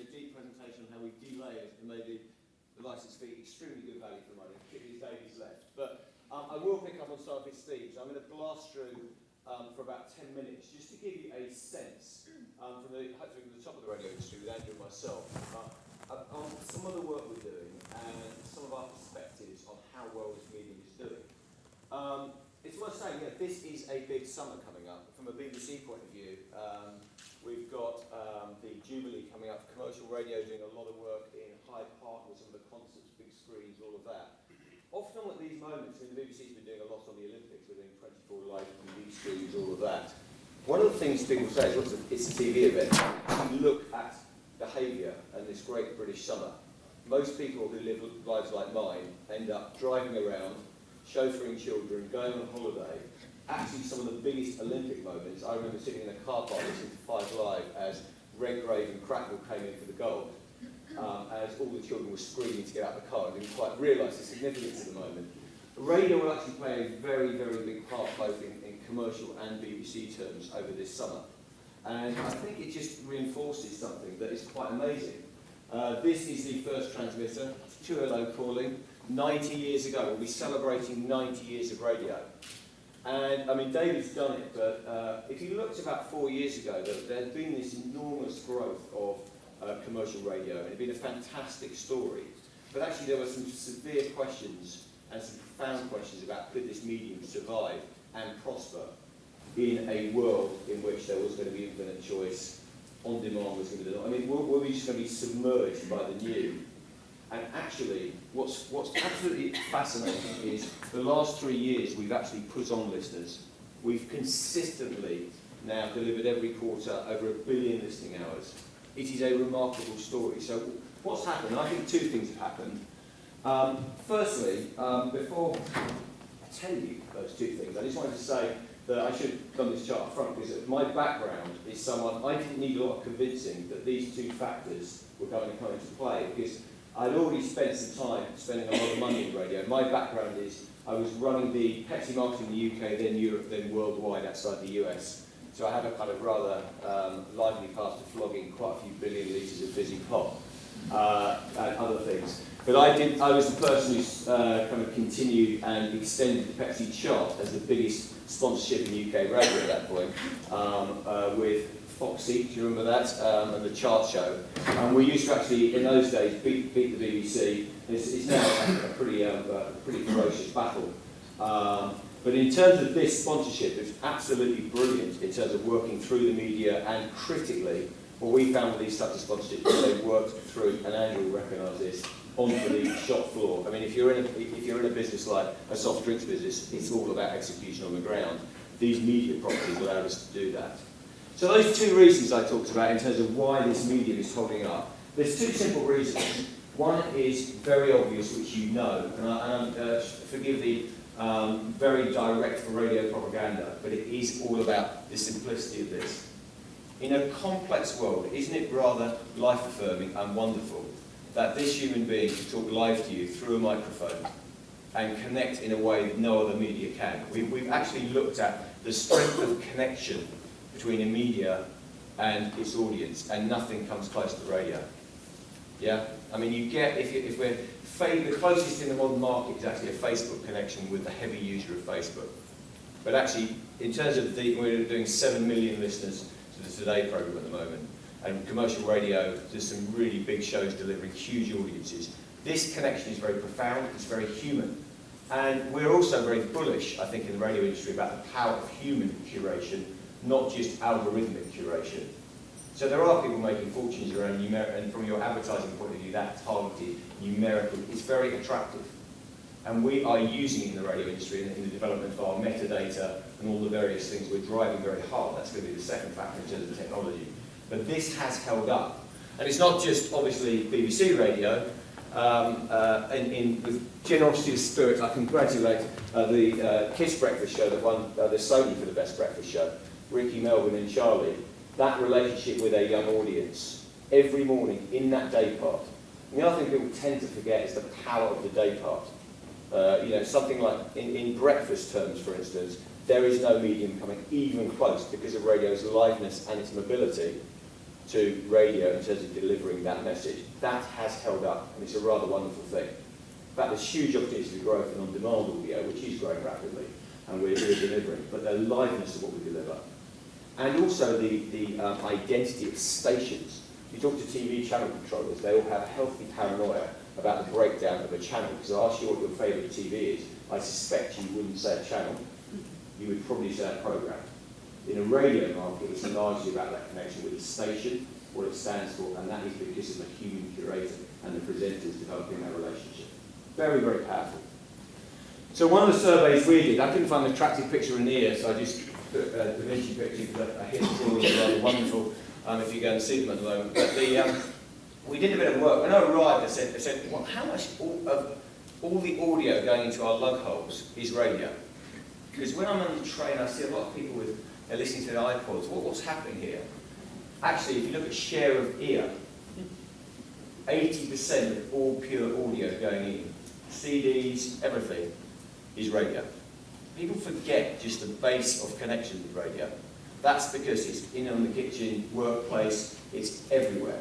a deep presentation on how we delayered and made the license fee extremely good value for money, particularly as Davie's left. But I will pick up on some of his themes. I'm going to blast through for about 10 minutes, just to give you a sense hopefully from the top of the radio industry with Andrew and myself, on some of the work we're doing and some of our perspectives on how well this medium is doing. It's worth saying, this is a big summer coming up. From a BBC point of view, we've got the Jubilee coming up, commercial radio doing a lot of work in Hyde Park with some of the concerts, big screens, all of that. Often at these moments, the BBC's been doing a lot on the Olympics, we're doing 24 live TV streams, all of that. One of the things people say is, well, it's a TV event. If you look at behaviour and this great British summer, most people who live lives like mine end up driving around, chauffeuring children, going on holiday. Actually, some of the biggest Olympic moments, I remember sitting in a car park listening to 5 Live as Redgrave and Cracknell came in for the gold. As all the children were screaming to get out of the car and didn't quite realise the significance of the moment. Radio will actually play a very, very big part both in commercial and BBC terms over this summer. And I think it just reinforces something that is quite amazing. This is the first transmitter, 2LO calling. 90 years ago, we'll be celebrating 90 years of radio. And, I mean, Davie's done it, but if you looked about 4 years ago, there had been this enormous growth of commercial radio, and it had been a fantastic story. But actually there were some severe questions and some profound questions about could this medium survive and prosper in a world in which there was going to be infinite choice, on demand was going to be done. I mean, were we just going to be submerged by the new? And actually, what's absolutely fascinating is the last 3 years we've actually put on listeners. We've consistently now delivered every quarter over 1 billion listening hours. It is a remarkable story. So what's happened? I think 2 things have happened. Firstly, before I tell you those 2 things, I just wanted to say that I should have done this chart up front because my background is someone, I didn't need a lot of convincing that these 2 factors were going to come into play because I'd already spent some time spending a lot of money in radio. My background is I was running the Pepsi market in the UK, then Europe, then worldwide outside the US. So I have a kind of rather lively path to flogging quite a few billion litres of fizzy pop and other things. But I was the person who kind of continued and extended the Pepsi chart as the biggest sponsorship in UK radio at that point with Foxy, do you remember that? And the chart show. And we used to actually, in those days, beat the BBC. It's now a pretty ferocious battle. But in terms of this sponsorship, it's absolutely brilliant in terms of working through the media and critically, what we found with these types of sponsorships is they worked through, and Andrew will recognise this, onto the shop floor. I mean, if you're in a business like a soft drinks business, it's all about execution on the ground. These media properties allow us to do that. So those 2 reasons I talked about in terms of why this medium is holding up. There's 2 simple reasons. One is very obvious, which you know, and forgive the very direct for radio propaganda, but it is all about the simplicity of this. In a complex world, isn't it rather life-affirming and wonderful that this human being can talk live to you through a microphone and connect in a way that no other media can? We've actually looked at the strength of connection between a media and its audience, and nothing comes close to radio. Yeah? I mean, you get, if we're the closest in the modern market is actually a Facebook connection with the heavy user of Facebook. But actually, in terms of we're doing 7 million listeners to the Today programme at the moment, and commercial radio, there's some really big shows delivering huge audiences. This connection is very profound, it's very human. And we're also very bullish, I think, in the radio industry about the power of human curation, not just algorithmic curation. So there are people making fortunes around and from your advertising point of view, that targeted numerical is very attractive. And we are using it in the radio industry in the development of our metadata and all the various things we're driving very hard. That's going to be the second factor in terms of the technology. But this has held up. And it's not just, obviously, BBC radio. With generosity of spirit, I congratulate the Kiss Breakfast show that won the Sony for the best breakfast show, Ricky, Melvin and Charlie. That relationship with a young audience every morning in that day part. And the other thing people tend to forget is the power of the day part. Something like in breakfast terms, for instance, there is no medium coming even close because of radio's liveness and its mobility to radio in terms of delivering that message. That has held up, and it's a rather wonderful thing. In fact, there's huge opportunities for growth in on-demand audio, which is growing rapidly, and we're delivering, but the liveness of what we deliver. And also the identity of stations. You talk to TV channel controllers, they all have healthy paranoia about the breakdown of a channel, because I ask you what your favourite TV is, I suspect you wouldn't say a channel, you would probably say a programme. In a radio market, it's largely about that connection with the station, what it stands for, and that is because of the human curator and the presenters developing that relationship. Very, very powerful. So one of the surveys we did, I couldn't find an attractive picture in here, so I just put a Da Vinci picture because I hit the ceiling, rather wonderful if you go and see them at the moment. But we did a bit of work. When I arrived, I said, well, how much of all the audio going into our lug holes is radio? Because when I'm on the train, I see a lot of people with listening to their iPods. What's happening here? Actually, if you look at share of ear, 80% of all pure audio going in, CDs, everything, is radio. People forget just the base of connection with radio. That's because it's in on the kitchen, workplace, it's everywhere.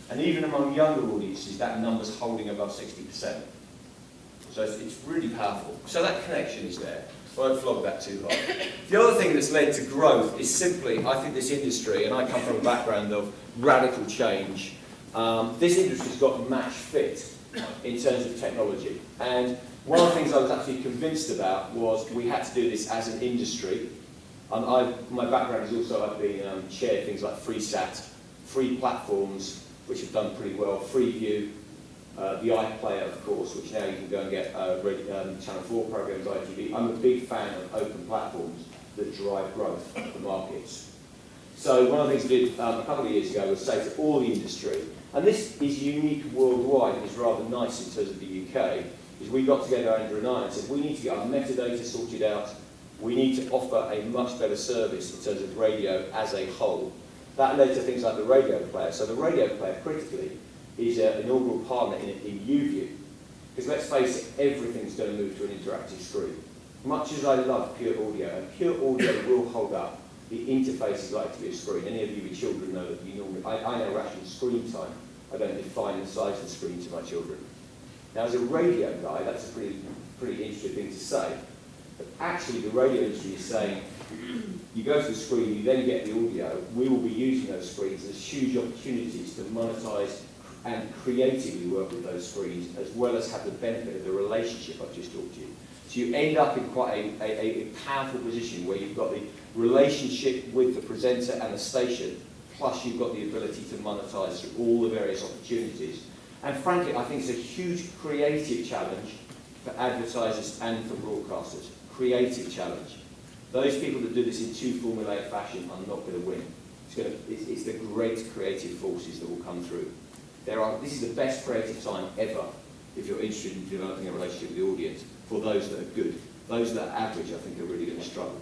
And even among younger audiences, that number's holding above 60%. So it's really powerful. So that connection is there. I won't flog that too hard. The other thing that's led to growth is simply, I think this industry, and I come from a background of radical change, this industry's got match fit in terms of technology. And one of the things I was actually convinced about was we had to do this as an industry. My background is also I've been chaired things like FreeSat, free platforms, which have done pretty well, Freeview, the iPlayer, of course, which now you can go and get Channel 4 programs, ITV. I'm a big fan of open platforms that drive growth for markets. So one of the things we did a couple of years ago was say to all the industry, and this is unique worldwide, and it's rather nice in terms of the UK, is we got together, Andrew and I, and said we need to get our metadata sorted out, we need to offer a much better service in terms of radio as a whole. That led to things like the radio player. So the radio player, critically, is an inaugural partner in UView. Because let's face it, everything's going to move to an interactive screen. Much as I love pure audio, and pure audio will hold up, the interface is like to be a screen. Any of you with children know that you normally, I know ration screen time. I don't define the size of the screen to my children. Now as a radio guy, that's a pretty interesting thing to say. But actually the radio industry is saying, you go to the screen, you then get the audio, we will be using those screens. There's huge opportunities to monetize and creatively work with those screens, as well as have the benefit of the relationship I've just talked to you. So you end up in quite a powerful position where you've got the relationship with the presenter and the station, plus you've got the ability to monetize through all the various opportunities. And frankly, I think it's a huge creative challenge for advertisers and for broadcasters. Creative challenge. Those people that do this in too formulaic fashion are not going to win. It's the great creative forces that will come through. This is the best creative time ever if you're interested in developing a relationship with the audience for those that are good. Those that are average, I think, are really going to struggle.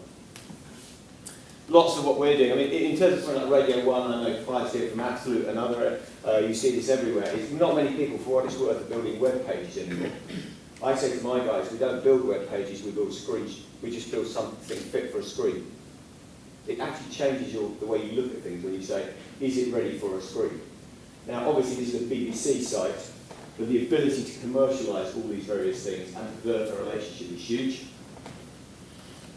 Lots of what we're doing. I mean, in terms of something like Radio 1, I know Clive's here from Absolute and other, you see this everywhere. It's not many people, for what it's worth, are building web pages anymore. I say to my guys, we don't build web pages, we build screens. We just build something fit for a screen. It actually changes the way you look at things when you say, is it ready for a screen? Now, obviously, this is a BBC site, but the ability to commercialise all these various things and convert a relationship is huge.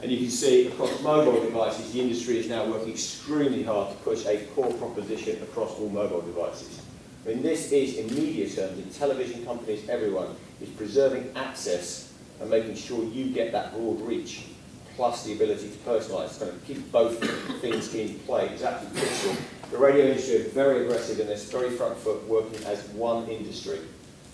And you can see across mobile devices, the industry is now working extremely hard to push a core proposition across all mobile devices. I mean, this is, in media terms, in television companies, everyone, is preserving access and making sure you get that broad reach, plus the ability to personalise. It's going to keep both things in play. It's absolutely critical. The radio industry is very aggressive in this, very front foot, working as one industry.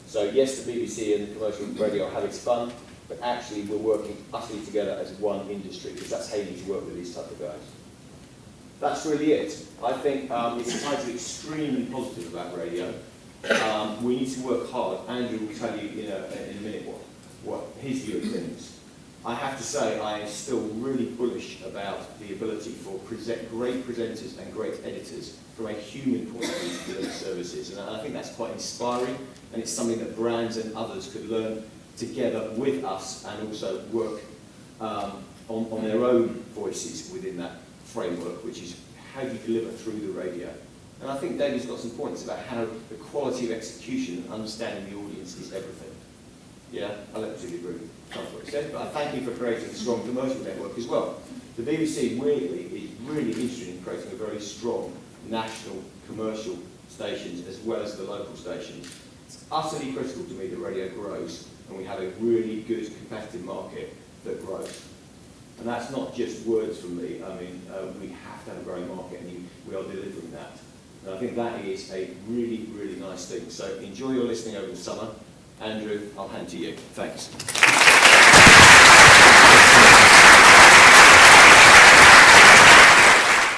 So yes, the BBC and the commercial radio have its fun, but actually we're working utterly together as one industry, because that's how you need to work with these type of guys. That's really it. I think it's time to be extremely positive about radio. We need to work hard. Andrew will tell you in a minute what his view of things. I have to say I am still really bullish about the ability for great presenters and great editors from a human point of view to deliver services. And I think that's quite inspiring, and it's something that brands and others could learn together with us and also work on their own voices within that framework, which is how do you deliver through the radio. And I think Davie's got some points about how the quality of execution and understanding the audience is everything. Yeah, I don't particularly agree with what he said, but I thank you for creating a strong commercial network as well. The BBC weirdly is really interested in creating a very strong national commercial stations as well as the local stations. It's utterly critical to me that radio grows and we have a really good competitive market that grows. And that's not just words from me. I mean, we have to have a growing market, and we are delivering that. And I think that is a really, really nice thing. So enjoy your listening over the summer. Andrew, I'll hand to you. Thanks.